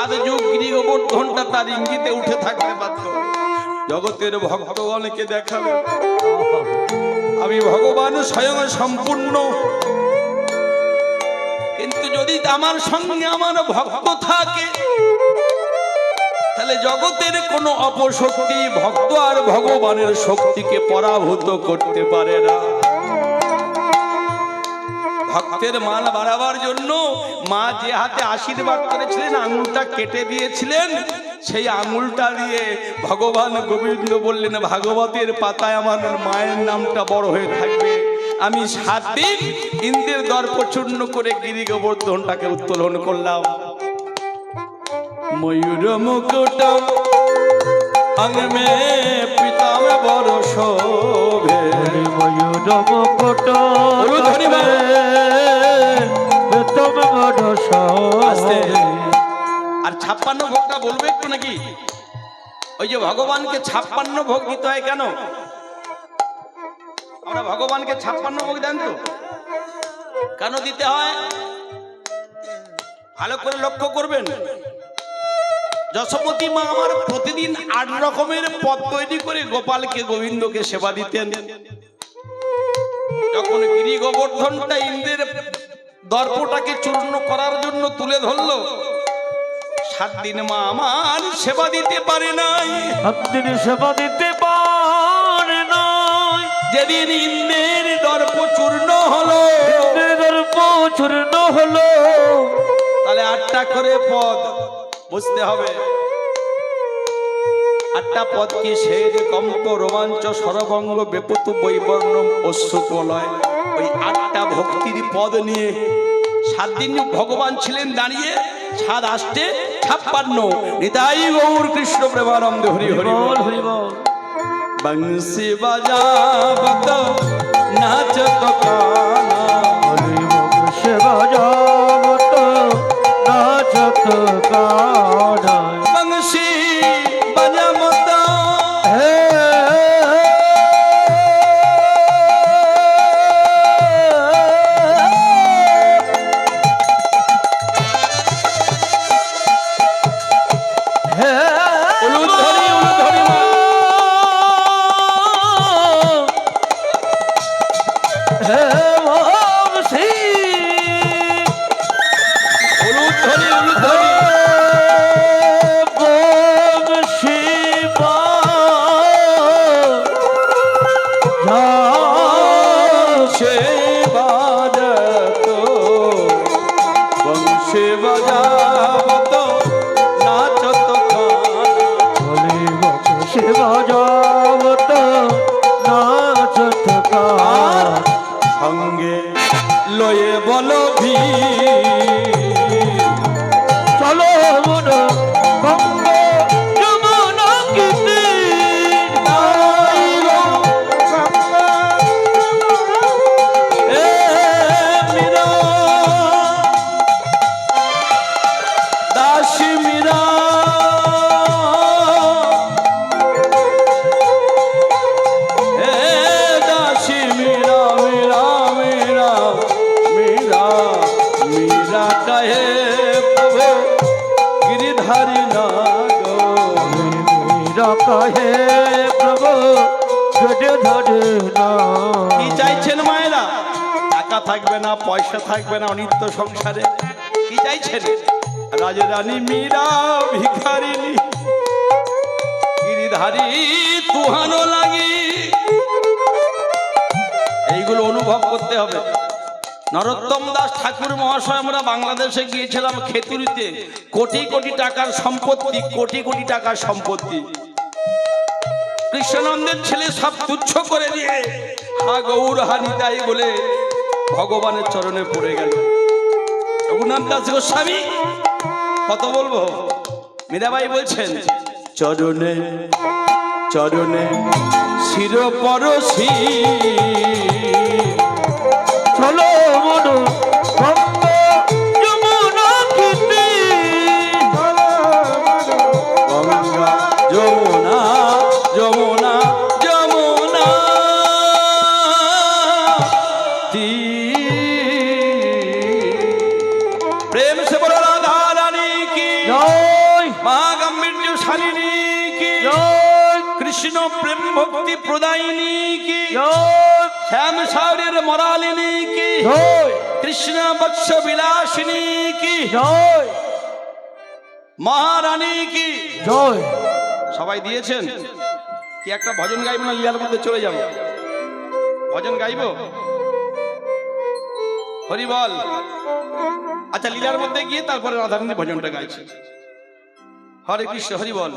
7 যুগ গিরি গোবর্ধনটা তার ইঙ্গিতে উঠে থাকতে পারত। জগতের ভক্তগণকে দেখাবে আমি ভগবান স্বয়ং সম্পূর্ণ। কিন্তু যদি আমার সঙ্গে আমার ভক্ত থাকে তাহলে জগতের কোনো অপশক্তি ভক্ত আর ভগবানের শক্তিকে পরাভূত করতে পারে না। ভক্তের মান বাড়াবার জন্য মা যে হাতে আশীর্বাদ করেছিলেন, আঙুলটা কেটে দিয়েছিলেন, সেই আঙুলটা দিয়ে ভগবান গোবিন্দ বললেন ভাগবতের পাতায় আমার মায়ের নামটা বড় হয়ে থাকবে। আমি 7 দিন ইন্দ্রের দর্প চূর্ণ করে গিরি গোবর্ধনটাকে উত্তোলন করলাম। ময়ূর মুকুট अंग में पिता में बड़ शोभे मयूर मुकुट ধ্বনি মা पिता में बड़ शोभे। আর 56 ভোগটা বলবো একটু নাকি? ওই যে ভগবানকে 56 ভোগ দিতে হয় কেন? আমরা ভগবানকে 56 ভোগ দেন তো কেন দিতে হয় ভালো করে লক্ষ্য করবেন। যশোমতী মা আমার প্রতিদিন 8 রকমের পদ তৈরি করে গোপালকে গোবিন্দকে সেবা দিতেন। যখন গিরি গোবর্ধনটা ইন্দ্রের দর্পটাকে চূর্ণ করার জন্য তুলে ধরলো, 7 দিন মা আমার সেবা দিতে পারে নাই। 7 দিন সেবা দিতে পারে নাই। যেদিন ইন্দ্রের দর্প চূর্ণ হলো, দর্প চূর্ণ হলো, তাহলে 8টা করে পদ বুঝতে হবে। 8টা পদ কি? শের কম্প রোমাঞ্চ সরবঙ্গ বেপতু বৈবর্ণম অশ্রুতলয়। ওই 8টা ভক্তির পদ নিয়ে 7 দিন ভগবান ছিলেন দাঁড়িয়ে। 7 8 56 নিতাই গৌর কৃষ্ণ প্রেমানন্দ হরি হরি বল হরি বল। বংশী বাজাবত নাচত কানা, হরি বংশী বাজাবত নাচত কানা। বংশী বাজাবত হে উলুধ্বনি উলুধ্বনি মা হে বংশী উলুধ্বনি উলুধ্বনি বংশী সে বাজত বংশী বাজাবত নাচত কানা। হরি বংশী বাজাবত নাচত কানা। সঙ্গে লয়ে বলো ভি চলো মন গঙ্গ যমুনা কি তীর। এ মীরা দাসী মীরা এ দাসী মীরা মীরা মীরা মীরা মীরা কহে প্রভু गिरिधारी नागो। मेरा कहे प्रभु गिरधर नाग। কি চাইছেন মায়েরা? টাকা থাকবে না, পয়সা থাকবে না, অনিত্য সংসারে কি চাইছেন? রাজরানী মীরা ভিখারিনী গিরিধারী তুহানো লাগি। এইগুলো অনুভব করতে হবে। নরোত্তম দাস ঠাকুর মহাশয়, আমরা বাংলাদেশে গিয়েছিলাম খেতুরিতে। কোটি কোটি টাকার সম্পত্তি, কোটি কোটি টাকার সম্পত্তি। কৃষ্ণনন্দের ছেলে সব তুচ্ছ করে দিয়ে হা গৌর হানিতাই বলে ভগবানের চরণে পড়ে গেল। রঘুনাথ দাস গোস্বামী কত বলবো? মীরাবাই বলছেন চরণে চরণে শির পরশি চলো মন গঙ্গ যমুনা কি তীর। গঙ্গা যমুনা যমুনা যমুনা তীর। প্রেম সে বলো রাধা রানী কি জয়। মহাগাম্ভীর্য শালিনী কি, জয় কৃষ্ণ প্রেম ভক্তি প্রদায়িনী কি, জয় শ্যাম সাগরের মরালিনী কি, জয় কৃষ্ণ বৎস বিলাসিনী কি, জয় মহারানী কি। জয়। সবাই দিয়েছেন কি? একটা ভজন গাইব না লীলার মধ্যে চলে যাব? ভজন গাইব? হরি বল। আচ্ছা, লীলার মধ্যে গিয়ে তারপরে রাধারানী ভজনটা গাইছে। হরে কৃষ্ণ, হরি বল।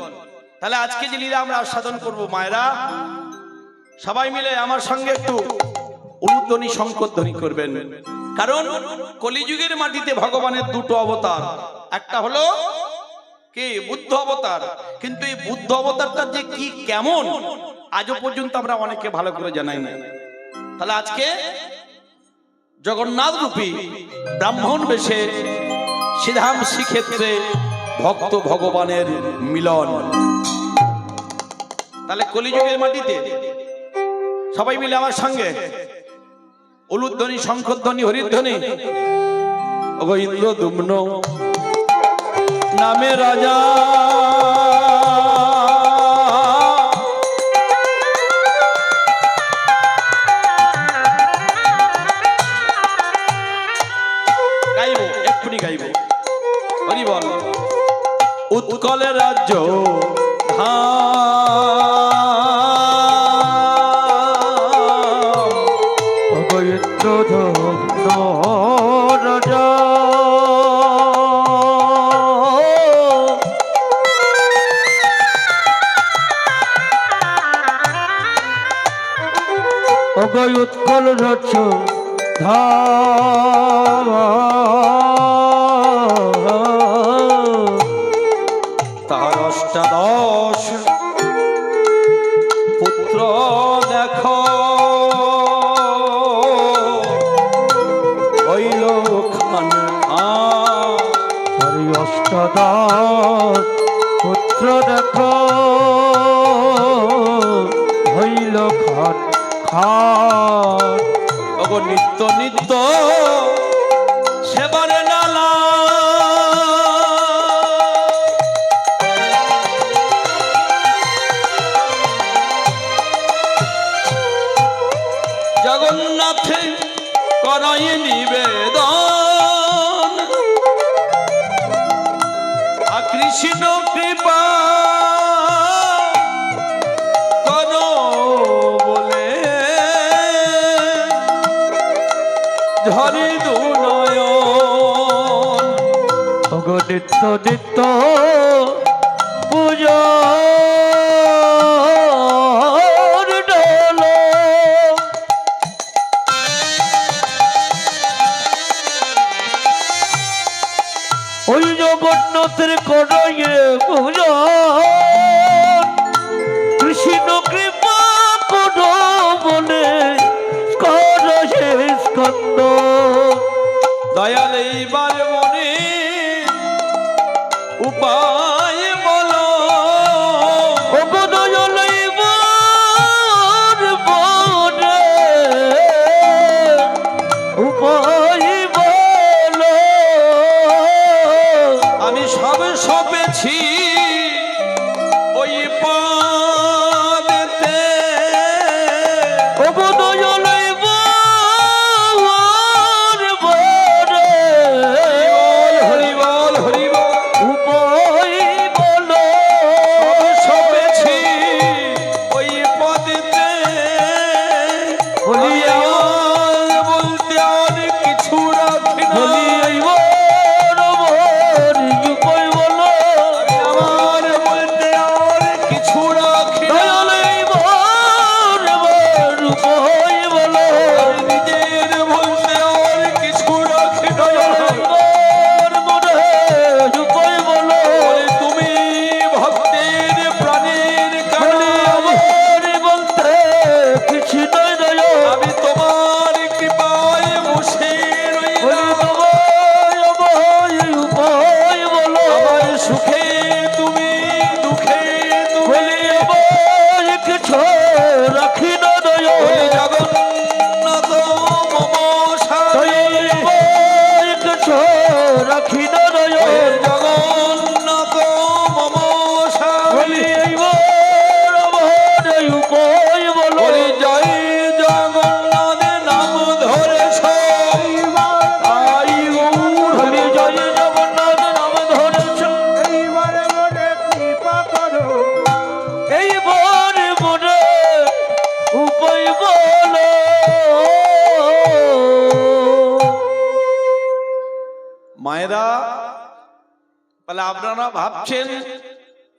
তাহলে আজকে যে লীলা আমরা আস্বাদন করব, মায়েরা সবাই মিলে আমার সঙ্গে একটু উলুধ্বনি শঙ্করধ্বনি করবেন। কারণ কলিযুগের মাটিতে ভগবানের দুটো অবতার, একটা হলো কি বুদ্ধ অবতার, কিন্তু এই বুদ্ধ অবতারটা যে কি কেমন আজও পর্যন্ত আমরা অনেকে ভালো করে জানাই না। তাহলে আজকে জগন্নাথ রূপী ব্রাহ্মণ বেশে শ্রীধাম শ্রীক্ষেত্রে ভক্ত ভগবানের মিলন। তাহলে কলিযুগের মাটিতে সবাই মিলে আমার সঙ্গে উলুধ্বনি শঙ্খধ্বনি হরিধ্বনি। ওগো ইন্দ্রদ্যুম্ন নামে রাজা গাইব, এক্ষুনি গাইব। হরি বল। উৎকলের রাজ্য রাজা অগয় উৎকল রচ তার অষ্টাদশ পুত্র দেখো হইল খান হরি অষ্টাদশ পুত্র দেখো হইল খান খান ওগো নিত্য নিত্য সেবারে নালা জগন্নাথে করাই নিবেদন কৃষ্ণ কৃপা করো বলে ঝরে দুনয়ন। ওগো নিত্য নিত্য পূজা ওই জগন্নাথের করাইয়ে পূজা কৃষ্ণ কৃপা করো বলে কর স্কন্দ দয়াল এইবার মনে উপায় বলো ওগো দয়াল এইবার মনে উপায় বলো আমি সব সপেছি ওই পাদেতে ওগো দয়াল হরি বল হরি বল। উপায় বলো সপেছি ওই পদেতে বলি আর বলতে আর কিছু রাখি না। বলি উপায় বলো আমার বলতে আর কিছু রাখি না। দয়াল উপায় বলো আমি নিজের বলতে আর কিছু রাখি না। উপায় বলো বলে তুমি ভক্তের প্রাণের কারণে আমার বলতে কিছু নয় দয়াল আমি তোমার কৃপায় বসে রইলাম। উপায় বলো আমার সুখে তুমি দুঃখে তুমি কিছু রাখি না দয়াল বলে জগন্নাথ মম সায়। কিছু রাখি না দয়াল জগন্নাথ মম তাহলে আপনারা ভাবছেন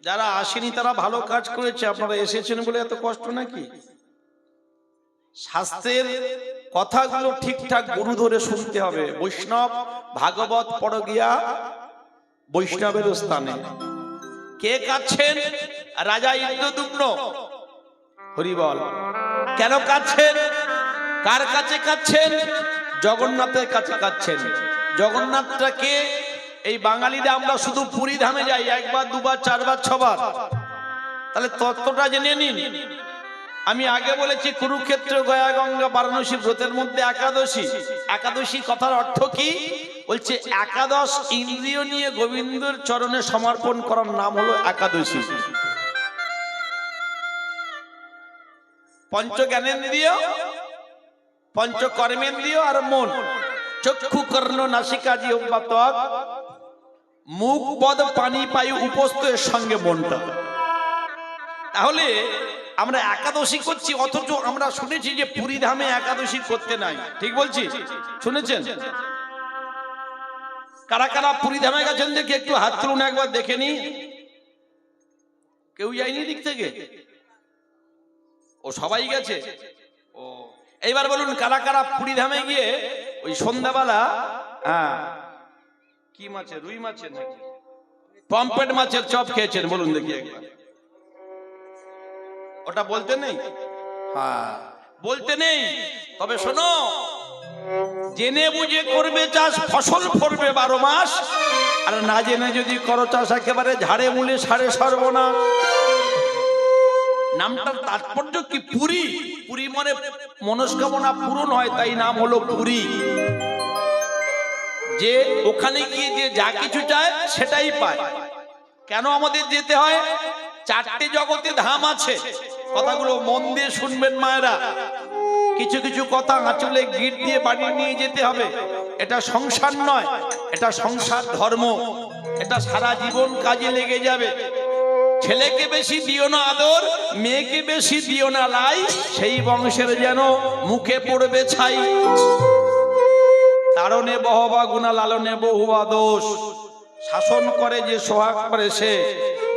যারা আসেনি তারা ভালো কাজ করেছে, আপনারা এসেছেন বলে এত কষ্ট নাকি? শাস্ত্রের কথাগুলো ঠিকঠাক গুরু ধরে শুনতে হবে। বৈষ্ণব ভাগবত পড় গিয়া বৈষ্ণবের স্থানে। কে কাচ্ছেন? রাজা ইন্দ্রদুম্ন। হরি বল। কেন কাচ্ছেন? কার কাছে কাচ্ছেন? জগন্নাথের কাছে কাচ্ছেন। জগন্নাথটা কে? এই বাঙালিরা আমরা শুধু পুরী ধামে যাই একবার, দুবার, চারবার, ছবার। তাহলে তত্ত্বটা জেনে নিন। আমি আগে বলেছি কুরুক্ষেত্র, গয়া, গঙ্গা, বারাণসী ব্রতের মধ্যে একাদশী। একাদশী কথার অর্থ কি? বলছে একাদশ ইন্দ্রিয় নিয়ে গোবিন্দর চরণে সমর্পণ করার নাম হলো একাদশী। পঞ্চ জ্ঞানেন্দ্রিয়, পঞ্চ কর্মেন্দ্রিয় আর মন, চক্ষু, কর্ণ, নাসিকা, জিহ্বা, ত্বক, মুখ, পদ, পানি, পায়ু, উপস্থ এর সঙ্গে মনটা। তাহলে আমরা একাদশী করছি, অথচ আমরা শুনেছি যে পুরী ধামে একাদশী করতে নাই। ঠিক বলছি? শুনেছেন? কারা কারা পুরী ধামে গেছেন দেখি একটু হাত তুলুন, একবার দেখে নি। কেউ যায়নি দিক থেকে? ও সবাই গেছে। ও এইবার বলুন কারা কারা পুরী ধামে গিয়ে ওই সন্ধ্যাবেলা কি মাছের, রুই মাছের নাকি পমফ্রেট মাছের চপ খেয়েছেন? বলুন দেখি একবার। ওটা বলতে নেই? হ্যাঁ, বলতে নেই। তবে শোনো, জেনে বুঝে করবে চাষ, ফসল ফলবে 12 মাস। আর না জেনে যদি করো চাষ, একেবারে ঝাড়ে মূলে সাড়ে সর্বনাশ। নামটার তাৎপর্য কি? পুরী। পুরী মানে মনস্কামনা পূরণ হয়, তাই নাম হলো পুরী। যে ওখানে গিয়ে যে যা কিছু চায় সেটাই পায়। কেন আমাদের যেতে হয়? 4টে জগতে ধাম আছে। কথাগুলো মন দিয়ে শুনবেন মায়েরা। কিছু কিছু কথা আঁচলে গিট দিয়ে বাড়ি নিয়ে যেতে হবে। এটা সংসার নয়, এটা সংসার ধর্ম। এটা সারা জীবন কাজে লেগে যাবে। ছেলেকে বেশি দিও না আদর, মেয়েকে বেশি দিও না লাই, সেই বংশের যেন মুখে পড়বে ছাই। তারণে বহবা গুণা, লালনে বহুবা দোষ। শাসন করে যে সোহাগ করে সে।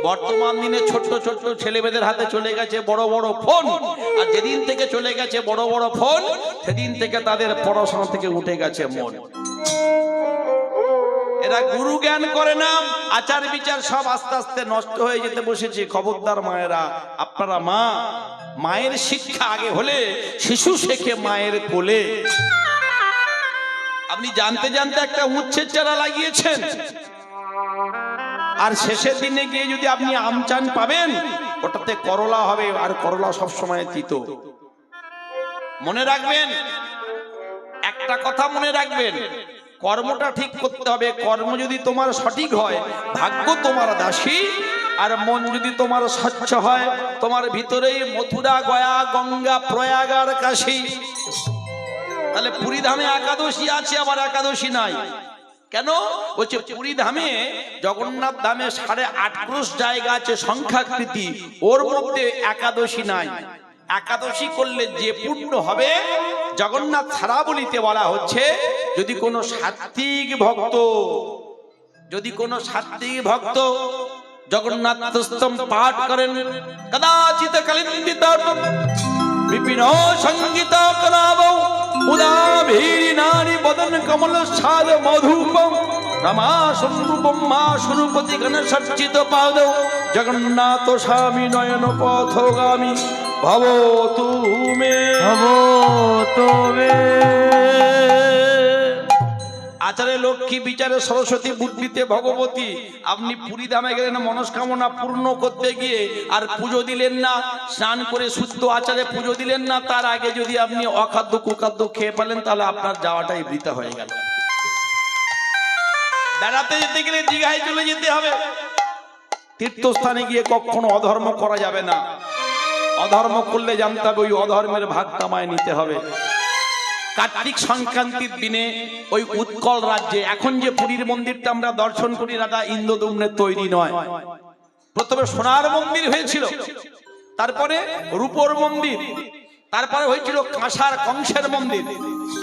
বর্তমান দিনে ছোট্ট ছোট্ট ছেলেমেয়েদের হাতে চলে গেছে বড় বড় ফোন। আর যেদিন থেকে চলে গেছে বড় বড় ফোন, সেদিন থেকে তাদের পড়াশোনা থেকে উঠে গেছে মন। এরা গুরু জ্ঞান করে না, আচার বিচার সব আস্তে আস্তে নষ্ট হয়ে যেতে বসেছে। খবরদার মায়েরা, আপনারা মা, মায়ের শিক্ষা আগে হলে শিশু শেখে মায়ের কোলে। আপনি জানতে জানতে একটা উচ্ছের চারা লাগিয়েছেন, আর শেষের দিনে গিয়ে যদি আপনি আম চান পাবেন, ওটাতে করলা হবে, আর করলা সব সময় তিতো। মনে রাখবেন, একটা কথা মনে রাখবেন, কর্মটা ঠিক করতে হবে। কর্ম যদি তোমার সঠিক হয়, ভাগ্য তোমার দাসী। আর মন যদি তোমার স্বচ্ছ হয়, তোমার ভিতরেই মথুরা, গয়া, গঙ্গা, প্রয়াগ আর কাশী। তাহলে পুরী ধামে একাদশী আছে, আবার একাদশী নাই কেন? বলছে পুরী ধামে, জগন্নাথ ধামে 8.5 ক্রোশ জায়গা আছে সংখ্যাকৃতি, ওর মধ্যে একাদশী নাই। একাদশী করলে যে পূর্ণ হবে, জগন্নাথ ছাড়াবলিতে বলা হচ্ছে, যদি কোনো সাত্বিক ভক্ত জগন্নাথ স্তম পাঠ করেন, কদাচিৎ কালিন্দিত বিপিন সঙ্গীত করাবো, উদাভীরি নারী বদন কমল সাদ মধুপম, রমা স্বরূপম মা স্বরূপতি গণ সজ্জিত পাদ, জগন্নাথ স্বামী নয়ন পথগামী ভব তুমি। আচারে লক্ষ্মী, বিচারে সরস্বতী, বুদ্ধিতে ভগবতী। আপনি পুরী ধামে গেলেন মনস্কামনা পূর্ণ করতে গিয়ে, আর পুজো দিলেন না, স্নান করে শুদ্ধ আচারে পুজো দিলেন না, তার আগে যদি আপনি অখাদ্য কুখাদ্য খেয়ে পেলেন, তাহলে আপনার যাওয়াটাই বৃথা হয়ে গেল। বেড়াতে যেতে গেলে দীঘায় চলে যেতে হবে। তীর্থস্থানে গিয়ে কখনো অধর্ম করা যাবে না। অধর্ম করলে জানতে হবে ওই অধর্মের ভাগ কামায় নিতে হবে। কার্তিক সংক্রান্তির দিনে ওই উৎকল রাজ্যে, এখন যে পুরীর মন্দিরটা আমরা দর্শন করি, রাজা ইন্দ্রদুম্নের তৈরি নয়। প্রথমে সোনার মন্দির হয়েছিল, তারপরে রূপোর মন্দির, তারপরে হয়েছিল কাঁসার কংসের মন্দির।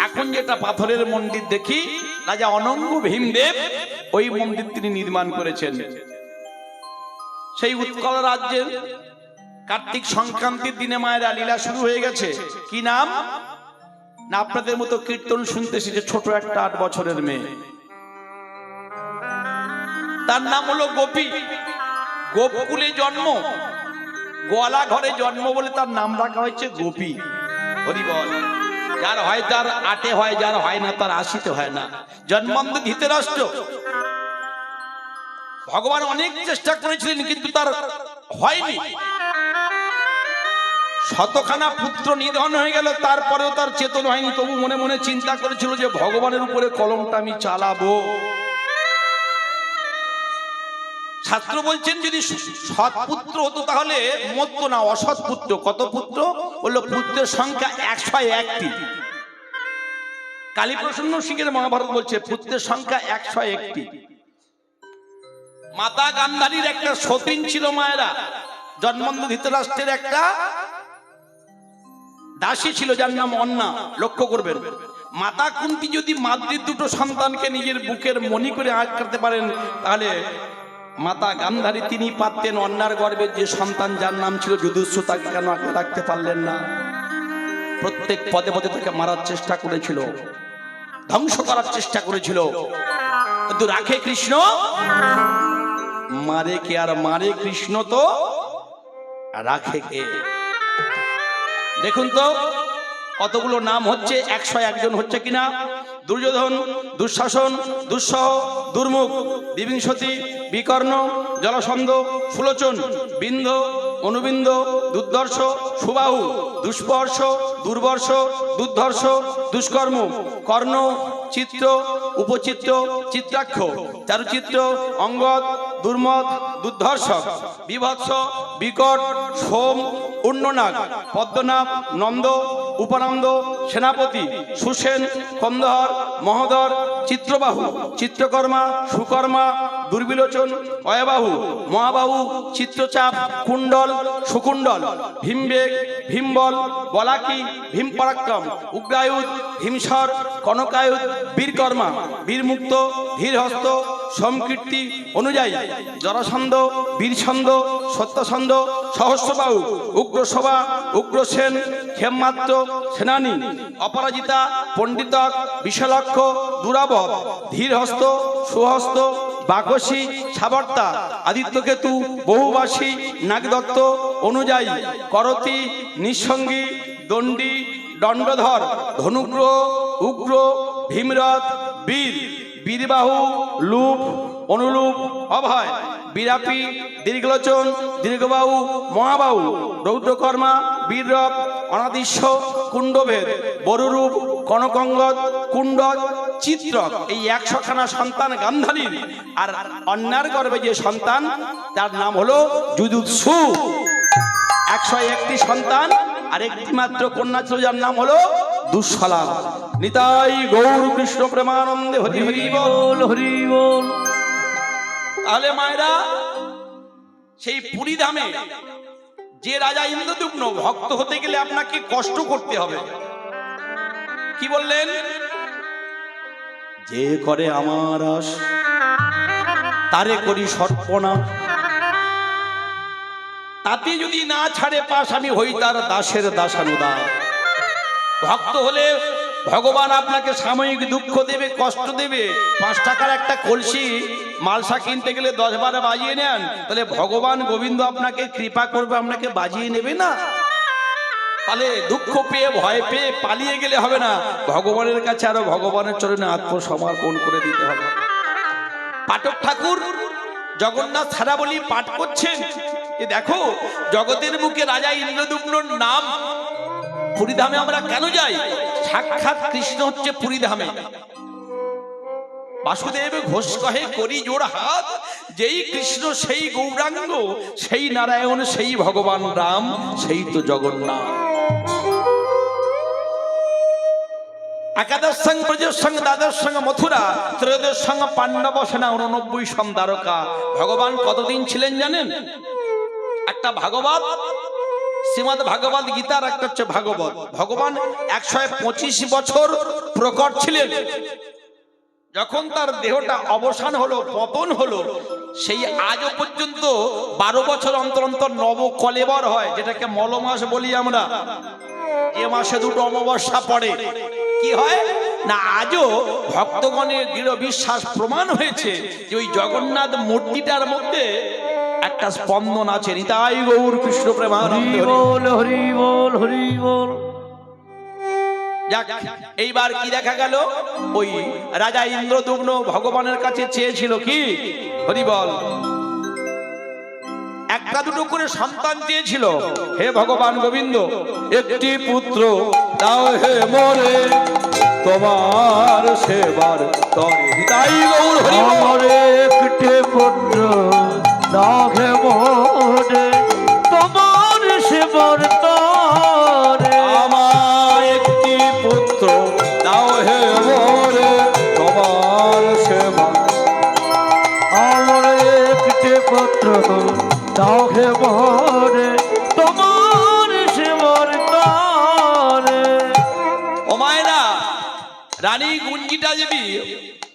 এখন যেটা পাথরের মন্দির দেখি, রাজা অনঙ্গ ভীমদেব ওই মন্দির তিনি নির্মাণ করেছেন। সেই উৎকল রাজ্যের কার্তিক সংক্রান্তির দিনে মায়েরা লীলা শুরু হয়ে গেছে। কি নাম না, আপনাদের মতো কীর্তন শুনতে এসেছে ছোট একটা 8 বছরের মেয়ে, তার নাম হলো গোপী। গোপকুলে জন্ম, গোয়ালা ঘরে জন্ম বলে তার নাম রাখা হয়েছে গোপী। হরি বল। যার হয় তার 8-এ হয়, যার হয় না তার 80-তে হয় না। জন্মান্ধ ধৃতরাষ্ট্র, ভগবান অনেক চেষ্টা করেছিলেন কিন্তু তার হয়নি। শতখানা পুত্র নিধন হয়ে গেল, তারপরেও তার চেতন হয়নি। তবু মনে মনে চিন্তা করেছিল যে ভগবানের উপরে কলমটা আমি চালাবো। শাস্ত্র বলছেন যদি সৎ পুত্র হতো তাহলে মরতো না, অসৎ পুত্র। কত পুত্র বললো? পুত্রের সংখ্যা 101টি। কালীপ্রসন্ন সিংহের মহাভারত বলছে পুত্রের সংখ্যা 101টি। মাতা গান্ধারীর একটা সতীন ছিল মায়েরা। জন্মান্ধ ধৃতরাষ্ট্রের একটা দাসী ছিল যার নাম অন্না। লক্ষ্য করবেন, মাতা কুন্তী যদি মাতৃ দুটো সন্তানকে নিজের বুকের মণি করে আটকাতে পারেন, তাহলে মাতা গান্ধারী তিনি পারতেন অন্যার গর্ভে যে সন্তান যার নাম ছিল যুধিষ্ঠির, তাকে কেন আটকে রাখতে পারলেন না? প্রত্যেক পদে পদে তাকে মারার চেষ্টা করেছিল, ধ্বংস করার চেষ্টা করেছিল, কিন্তু রাখে কৃষ্ণ। মারে কে আর মারে কৃষ্ণ তো রাখে কে? দেখুন তো কতগুলো নাম হচ্ছে, 101 জন হচ্ছে কিনা? দুর্যোধন, দুঃশাসন, দুঃসহ, দুর্মুখ, বিবিংশতি, বিকর্ণ, জলসন্ধ, সুলোচন, বিন্ধ, অনুবিন্ধ, দুর্ধর্ষ, সুবাহু, দুষ্পর্শ, দুর্বর্ষ, দুর্ধর্ষ, দুষ্কর্ম, কর্ণ, চিত্র, উপচিত্র, চিত্রাক্ষ, চারুচিত্র, অঙ্গদ, দুর্মদ, দুর্ধর্ষক, বিভৎস, বিকট, সোম, উন্ননাগ, পদ্মনাভ, নন্দ, উপানন্দ, সেনাপতি, সুসেন, কন্দহর, মহোদর, চিত্রবাহু, চিত্রকর্মা, সুকর্মা, দুর্বিলোচন, অয়বাহু, মহাবাহু, চিত্রচাপ, কুণ্ডল, সুকুণ্ডল, ভীমবেগ, ভীমবল, বলাকি, ভীমপরাক্রম, উগ্রায়ুধ, হিমসর, কনকায়ুধ, বীরকর্মা, বীরমুক্ত, ধীরহস্ত, সমকীর্তি, অনুযায়ী, জরাসন্ধ, বীরছন্দ, সত্যছন্দ, সহস্রবাহু, উগ্রসভা, উগ্রসেন, ক্ষেমমাত্র, সেনানী, অপরাজিতা, পণ্ডিতক, বিশালক্ষ, দুরাবদ, ধীরহস্ত, সুহস্ত, বাকসী, সাবর্তা, আদিত্যকেতু, বহুবাসী, নাগদত্ত, অনুযায়ী, করতি, নিঃসঙ্গী, দণ্ডী, দণ্ডধর, ধনুগ্রহ, উগ্র, ভীমরথ, বীর, বীরবাহু, লূপ, অনুলূপ, অভয়, বিরাপি, দীর্ঘলোচন, দীর্ঘবাহু, মহাবাহু, রৌদ্রকর্মা, বীররথ, অনাদিশ্য, কুণ্ডভেদ, বরুরূপ, কনকঙ্গদ, কুণ্ডক, চিত্রক। এই 100খানা সন্তান গান্ধারীর। আর অন্যার গর্ভে যে সন্তান তার নাম হলো যুধিষ্ঠু। 101টি সন্তান আর একটি মাত্র কন্যা ছিল যার নাম হলো দুঃশলা। নিতাই গৌর কৃষ্ণ প্রেমানন্দে হরি হরি বল, হরি বল। তাহলে মায়েরা সেই পুরী ধামে যে রাজা ইন্দ্রদ্যুম্ন, ভক্ত হতে গেলে আপনাকে কষ্ট করতে হবে। কি বললেন? যে করে আমার আশ তারে করি সর্পনা, তাতে যদি না ছাড়ে পাশ আমি হই তার দাসের দাসানুদাস। ভক্ত হলে ভগবান আপনাকে সাময়িক দুঃখ দেবে, কষ্ট দেবে। 5 টাকার একটা কলসি মালসা কিনতে গেলে 10-12 বাজিয়ে নেন, তাহলে ভগবান গোবিন্দ আপনাকে কৃপা করবে, আপনাকে বাজিয়ে নেবে না? তাহলে দুঃখ পেয়ে ভয় পেয়ে পালিয়ে গেলে হবে না, ভগবানের কাছে আরো ভগবানের চরণে আত্মসমর্পণ করে দিতে হবে। পাঠক ঠাকুর জগন্নাথ ছাড়াবলি পাঠ করছেন যে দেখো জগতের বুকে রাজা ইন্দ্রদ্যুম্নর নাম। পুরীধামে আমরা কেন যাই? সাক্ষাৎ কৃষ্ণ হচ্ছে পুরীধামে। বাসুদেব ঘোষ কহে করি জোড় হাত, যেই কৃষ্ণ সেই গৌরাঙ্গ, সেই নারায়ণ, সেই ভগবান রাম, সেই তো জগন্নাথ। একাদশ সঙ্গ ব্রজের সঙ্গ, দ্বাদশ সঙ্গ মথুরা, ত্রয়োদশ সঙ্গ পাণ্ডব সেনা, 89 সম দ্বারকা। ভগবান কতদিন ছিলেন জানেন? একটা ভাগবত, শ্রীমদ ভাগবত গীতার একটা হচ্ছে ভাগবত। ভগবান 125 বছর প্রকট ছিলেন। যখন তার দেহটা অবসান হলো, পতন হলো, সেই আজও পর্যন্ত 12 বছর অন্তর অন্তর নব কলেবর হয়, যেটাকে মলমাস বলি আমরা। যে মাসে দুটো অমাবস্যা পড়ে কি হয় না, আজও ভক্তগণের দৃঢ় বিশ্বাস প্রমাণ হয়েছে যে ওই জগন্নাথ মূর্তিটার মধ্যে একটা স্পন্দন আছে। নিতাই গৌর কৃষ্ণ প্রেমানন্দ। হরি বল, হরি বল, হরি বল। যাক, এইবার কি দেখা গেল, ওই রাজা ইন্দ্রদুম্ন ভগবানের কাছে চেয়েছিল কি, হরি বল, একটা দুটো করে সন্তান চেয়েছিল। হে ভগবান গোবিন্দ, একটি পুত্র দাও হে মোরে, তোমার সেবার তরে। নিতাই গৌর হরি বল। আমার একটি পুত্র দাও হে মোরে, তোমার সেবার তরে। আমার একটি পুত্র দাও হে মোরে, তোমার সেবার। আমার একটি পুত্র দাও হে মোরে, তোমার সেবার তরে। ও মায়েরা, রানী গুঞ্জিটা দেবী,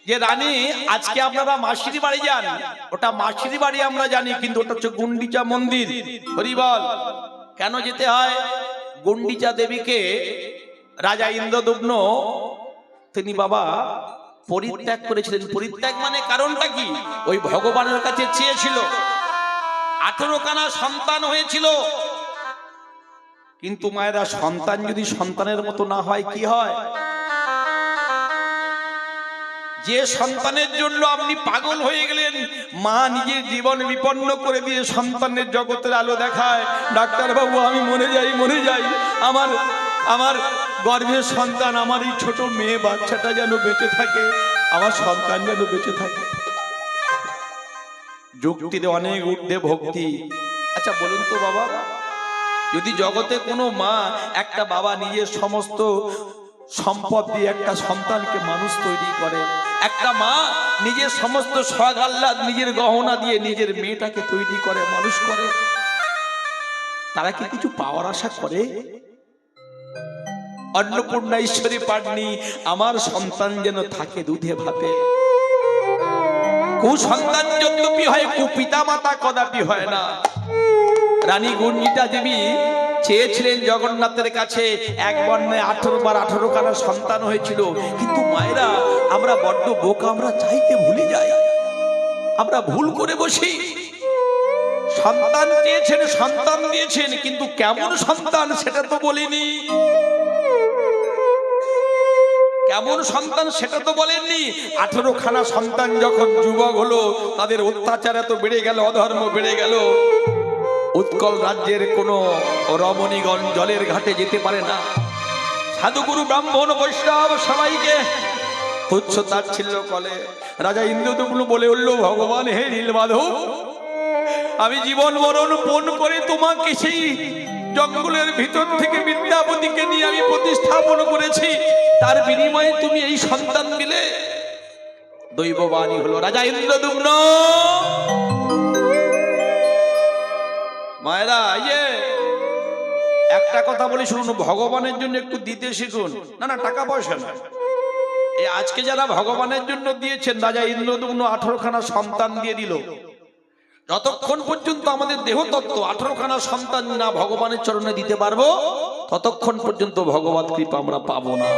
যে রানী, আজকে আপনারা মাসির বাড়ি যান, ওটা মাসির বাড়ি আমরা জানি, কিন্তু ওটা হচ্ছে গুন্ডিচা মন্দির। হরি বল। কেন যেতে হয়? গুন্ডিচা দেবীকে রাজা ইন্দ্রদুম্ন তিনি বাবা পরিত্যাগ করেছিলেন। পরিত্যাগ মানে কারণটা কি? ওই ভগবানের কাছে চেয়েছিল, 18 খানা সন্তান হয়েছিল, কিন্তু মায়েরা সন্তান যদি সন্তানের মতো না হয় কি হয়? যে সন্তানের জন্য আপনি পাগল হয়ে গেলেন, মা নিজের জীবন বিপন্ন করে দিয়ে সন্তানের জগতের আলো দেখায়, ডাক্তার বাবু আমি মরে যাই, মরে যাই, আমার আমার গর্ভের সন্তান, আমার এই ছোট মেয়ে বাচ্চাটা যেন বেঁচে থাকে, আমার সন্তান যেন বেঁচে থাকে। যুক্তিতে অনেক ঊর্ধ্বে ভক্তি। আচ্ছা বলুন তো বাবা, যদি জগতে কোনো মা, একটা বাবা নিজের সমস্ত সম্পদ দিয়ে একটা সন্তানকে মানুষ তৈরি করে, একটা মা নিজের সমস্ত শখ আহ্লাদ, নিজের গহনা দিয়ে নিজের মেয়েটাকে তৈরি করে, মানুষ করে, তারা কি কিছু পাওয়ার আশা করে? অন্নপূর্ণা ঈশ্বরী পাটনি, আমার সন্তান যেন থাকে দুধে ভাতে। কুসন্তান যদ্যপি হয়, কুপিতা মাতা কদাপি হয় না। রানী গুঞ্জিটা দেবী চেয়েছিলেন জগন্নাথের কাছে, এক বর্ণে 18 বার 18 খানা সন্তান হয়েছিল। কিন্তু মায়েরা, আমরা বড্ড বোকা, আমরা চাইতে ভুলে যাই, আমরা ভুল করে বসি। সন্তান চেয়েছেন, সন্তান দিয়েছেন, কিন্তু কেমন সন্তান সেটা তো বলিনি। কেমন সন্তান সেটা তো বলেননি। 18 খানা সন্তান যখন যুবক হলো, তাদের অত্যাচার এত বেড়ে গেল, অধর্ম বেড়ে গেল, উৎকল রাজ্যের কোন রমণীগণ জলের ঘাটে যেতে পারে না। সাধুগুরু ব্রাহ্মণ বৈষ্ণব সবাইকে তুচ্ছ তাচ্ছিল্য করে। রাজা ইন্দ্রদুম্ন বলে উঠল, ভগবান হে নীলমাধব, আমি জীবন মরণ পণ করে তোমাকে সেই জঙ্গলের ভিতর থেকে বিদ্যাপতিকে নিয়ে আমি প্রতিস্থাপন করেছি, তার বিনিময়ে তুমি এই সন্তান দিলে। দৈববাণী হলো, রাজা ইন্দ্রদুম্ন, মায়েরা, একটা কথা বলি শুনুন, ভগবানের জন্য একটু দিতে শিখুন। না না, টাকা পয়সা না, এই আজকে যারা ভগবানের জন্য দিয়েছেন, রাজা ইন্দ্রদুম্ন 18 খানা সন্তান দিয়ে দিল, যতক্ষণ পর্যন্ত আমাদের দেহ তত্ত্ব 18 খানা সন্তান না ভগবানের চরণে দিতে পারবো, ততক্ষণ পর্যন্ত ভগবত কৃপা আমরা পাবো না।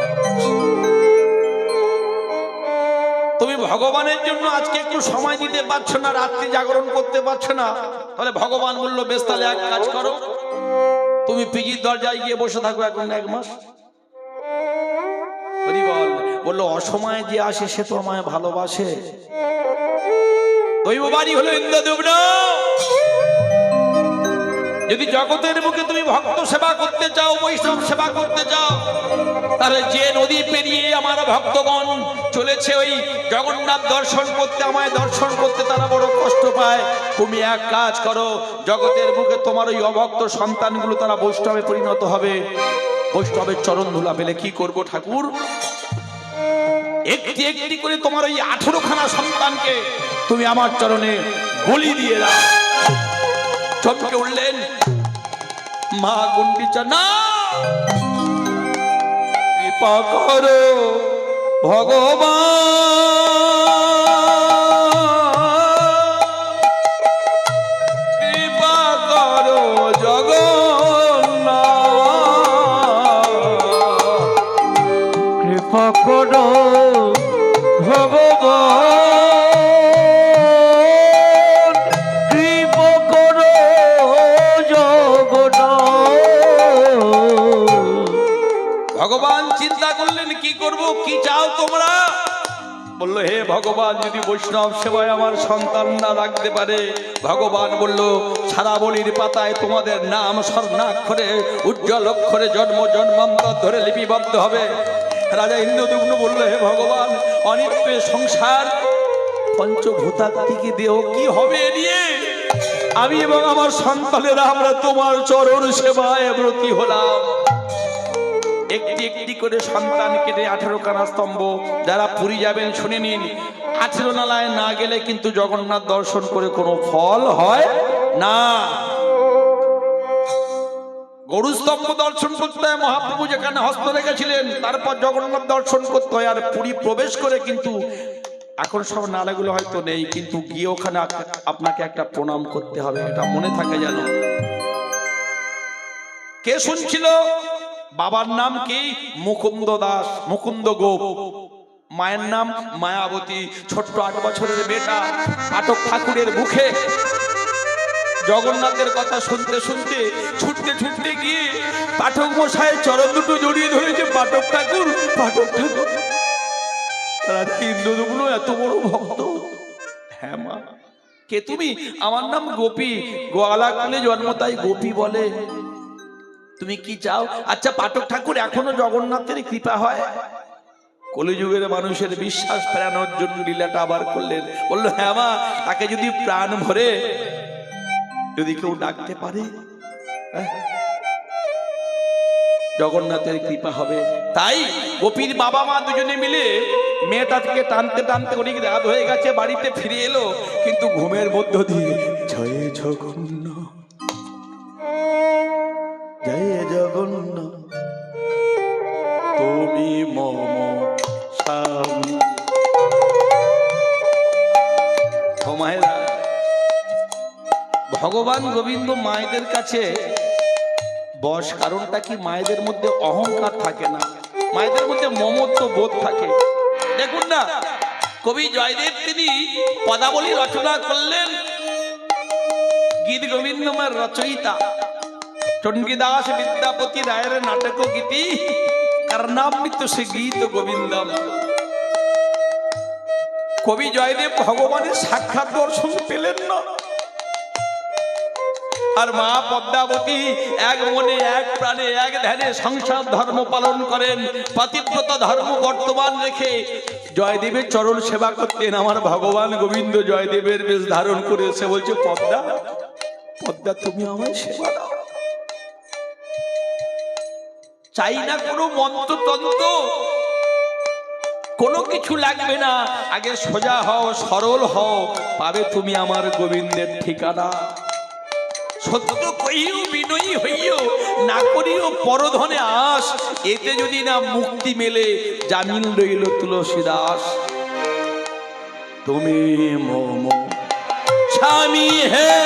তুমি ভগবানের জন্য আজকে একটু সময় দিতে পারছো না, রাত্রি জাগরণ করতে পারছো না, তাহলে ভগবান বললো, বেশ তাহলে এক কাজ করো, তুমি পিজির দরজায় গিয়ে বসে থাকো এখন 1 মাস। বললো, অসময়ে যে আসে সে তো আমায় ভালোবাসে। দৈববাণী হলো, ইন্দ্রদুম্ন, যদি জগতের মুখে তুমি ভক্ত সেবা করতে চাও, বৈষ্ণব সেবা করতে চাও, তাহলে যে নদী পেরিয়ে আমার ভক্তগণ চলেছে ওই জগন্নাথ দর্শন করতে, আমায় দর্শন করতে তারা বড় কষ্ট পায়, তুমি এক কাজ করো, জগতের মুখে তোমার ওই অভক্ত সন্তানগুলো তারা বৈষ্ণবে পরিণত হবে। বৈষ্ণবের চরণ ধুলা পেলে কি করব ঠাকুর? একটি একটি করে তোমার ওই 18 খানা সন্তানকে তুমি আমার চরণে বলি দিয়ে দাও। চমকে উঠলেন মা গুন্ডিচা, না, কৃপা করো ভগবান কৃপা করো জগন্নাথ, কৃপা করো ভগবান, কৃপা করো জগন্নাথ। ভগবান চিন্তা করলেন কি করব, কি চাও তোমরা? বললো হে ভগবান, যদি বৈষ্ণব সেবায় আমার সন্তান না রাখতে পারে, ভগবান বলল সারা বলির পাতায় তোমাদের নাম স্বর্ণাক্ষরে উজ্জ্বল অক্ষরে জন্ম জন্মান্তর ধরে লিপিবদ্ধ হবে। রাজা ইন্দ্রদুম্ন বলল হে ভগবান, অনিত্য সংসার পঞ্চভূতাত্মিকে দেহ কি হবে এ নিয়ে? আমি এবং আমার সন্তানেরা আমরা তোমার চরণ সেবায় ব্রতী হলাম। একটি একটি করে সন্তান কেটে 18 খানা স্তম্ভ, যারা পুরী যাবেন শুনে নিন, 18 নালায় না গেলে কিন্তু জগন্নাথ দর্শন করে কোনো ফল হয় না। গরু স্তম্ভ দর্শন করতে হয়, মহাপ্রভু যেখানে হস্ত রেখেছিলেন, তারপর জগন্নাথ দর্শন করতে হয়। আর পুরী প্রবেশ করে কিন্তু এখন সব নালাগুলো হয়তো নেই, কিন্তু গিয়ে ওখানে আপনাকে একটা প্রণাম করতে হবে, এটা মনে থাকে যেন। কে শুনছিল? বাবার নাম কি? মুকুন্দ দাস, মুকুন্দ গোপ। মায়ের নাম মায়াবতী। ছোট্ট 8 বছরের বেটা পাঠক ঠাকুরের মুখে জগন্নাথের কথা শুনতে শুনতে ছুটতে ছুটতে গিয়ে পাঠক মশাই চরণ দুটো জড়িয়ে ধরেছে। পাঠক ঠাকুর, পাঠক ঠাকুর। ইন্দ্রদুম্ন এত বড় ভক্ত। হ্যাঁ মা। কে তুমি? আমার নাম গোপী, গোয়ালাকালে জন্ম তাই গোপী বলে। তুমি কি চাও? আচ্ছা পাঠক ঠাকুর, এখনো জগন্নাথের কৃপা হয়? কলিযুগের মানুষের বিশ্বাস ফেরানোর জন্য লীলাটা আবার করলেন। বললো হ্যাঁ মা, তাকে যদি প্রাণ ভরে যদি কেউ ডাকতে পারে, জগন্নাথের কৃপা হবে। তাই গোপীর বাবা মা দুজনে মিলে মেয়েটাকে টানতে টানতে অনেক রাত হয়ে গেছে, বাড়িতে ফিরে এলো, কিন্তু ঘুমের মধ্য দিয়ে জয় জগন্নাথ, জয় জগন্নাথ তুমি মম স্বামী। ও মায়েরা, ভগবান গোবিন্দ মায়েদের কাছে বস, কারণটা কি? মায়েদের মধ্যে অহংকার থাকে না, মায়েদের মধ্যে মমত্ব বোধ থাকে। দেখুন না, কবি জয়দেব তিনি পদাবলী রচনা করলেন, গীত গোবিন্দমার রচয়িতা চণ্ডীদাস বিদ্যাপতি রায়ের নাটক গীতি কর্ণামৃত সে গীত গোবিন্দম। কবি জয়দেব ভগবানের সাক্ষাৎ দর্শন পেলেন না, আর মা পদ্মাবতী এক মনে এক প্রাণে এক ধ্যানে সংসার ধর্ম পালন করেন, পতিব্রত ধর্ম বর্তমান রেখে জয়দেবের চরণ সেবা করতেন। আমার ভগবান গোবিন্দ জয়দেবের বেশ ধারণ করে এসে বলছে, পদ্মা পদ্মা তুমি আমায় সেবা দাও। চাই না কোনো মন্ত্রতন্ত্র, কোনো কিছু লাগবে না, আগে সোজা হও, সরল হও, পাবে তুমি আমার গোবিন্দের ঠিকানা। সত্য কইও বিনয়ী হইও, না করিও পরধনে আস, এতে যদি না মুক্তি মেলে জামিন রইল তুলসীদাস। তুমি মম স্বামী হে